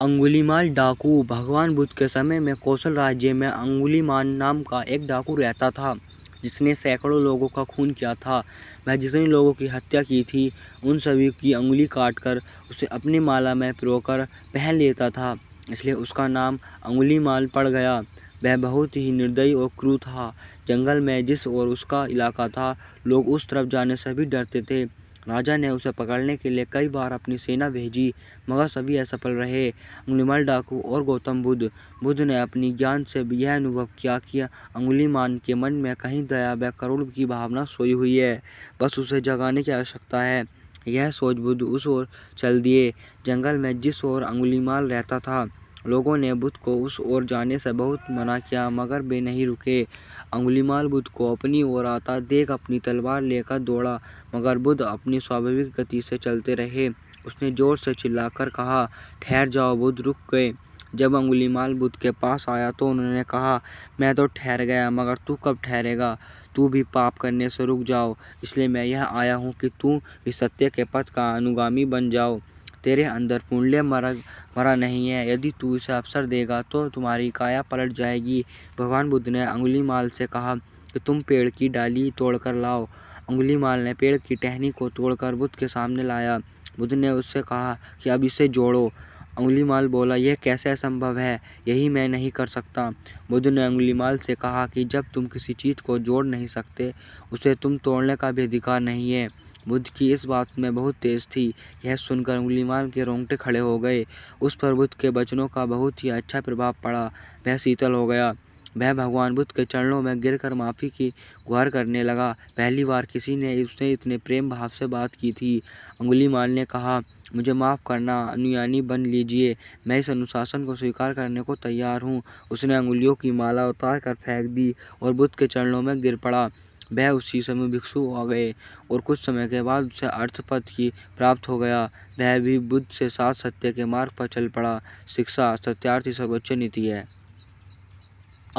अंगुलीमाल डाकू। भगवान बुद्ध के समय में कौशल राज्य में अंगुलीमाल नाम का एक डाकू रहता था, जिसने सैकड़ों लोगों का खून किया था। वह जितने लोगों की हत्या की थी, उन सभी की अंगुली काटकर उसे अपनी माला में पिरोकर पहन लेता था, इसलिए उसका नाम अंगुलीमाल पड़ गया। वह बहुत ही निर्दयी और क्रूर था। जंगल में जिस ओर उसका इलाका था, लोग उस तरफ जाने से भी डरते थे। राजा ने उसे पकड़ने के लिए कई बार अपनी सेना भेजी, मगर सभी असफल रहे। अंगुलीमाल डाकू और गौतम बुद्ध ने अपनी ज्ञान से यह अनुभव किया कि अंगुलीमाल के मन में कहीं दया व करुणा की भावना सोई हुई है, बस उसे जगाने की आवश्यकता है। यह सोच बुद्ध उस ओर चल दिए। जंगल में जिस ओर अंगुलीमाल रहता था, लोगों ने बुद्ध को उस ओर जाने से बहुत मना किया, मगर वे नहीं रुके। अंगुलीमाल बुद्ध को अपनी ओर आता देख अपनी तलवार लेकर दौड़ा, मगर बुद्ध अपनी स्वाभाविक गति से चलते रहे। उसने जोर से चिल्लाकर कहा, ठहर जाओ। बुद्ध रुक गए। जब अंगुलीमाल बुद्ध के पास आया तो उन्होंने कहा, मैं तो ठहर गया, मगर तू कब ठहरेगा? तू भी पाप करने से रुक जाओ, इसलिए मैं यह आया हूँ कि तू भी सत्य के पथ का अनुगामी बन जाओ। तेरे अंदर पुण्य मरा नहीं है, यदि तू इसे अवसर देगा तो तुम्हारी काया पलट जाएगी। भगवान बुद्ध ने अंगुलीमाल से कहा कि तुम पेड़ की डाली तोड़कर लाओ। अंगुलीमाल ने पेड़ की टहनी को तोड़कर बुद्ध के सामने लाया। बुद्ध ने उससे कहा कि अब इसे जोड़ो। अंगुलीमाल बोला, यह कैसे असंभव है, यही मैं नहीं कर सकता। बुद्ध ने अंगुलीमाल से कहा कि जब तुम किसी चीज़ को जोड़ नहीं सकते, उसे तुम तोड़ने का भी अधिकार नहीं है। बुद्ध की इस बात में बहुत तेज थी। यह सुनकर अंगुलीमाल के रोंगटे खड़े हो गए। उस पर बुद्ध के वचनों का बहुत ही अच्छा प्रभाव पड़ा। वह शीतल हो गया। वह भगवान बुद्ध के चरणों में गिरकर माफ़ी की गुहार करने लगा। पहली बार किसी ने उसने इतने प्रेम भाव से बात की थी। अंगुलीमाल ने कहा, मुझे माफ़ करना, अनुयायी बन लीजिए, मैं इस अनुशासन को स्वीकार करने को तैयार हूँ। उसने अंगुलियों की माला उतार कर फेंक दी और बुद्ध के चरणों में गिर पड़ा। वह उसी समय भिक्षु हो गए और कुछ समय के बाद उसे अर्थपद की प्राप्त हो गया। वह भी बुद्ध से साथ सत्य के मार्ग पर चल पड़ा। शिक्षा सत्यार्थ ही सर्वोच्च नीति है।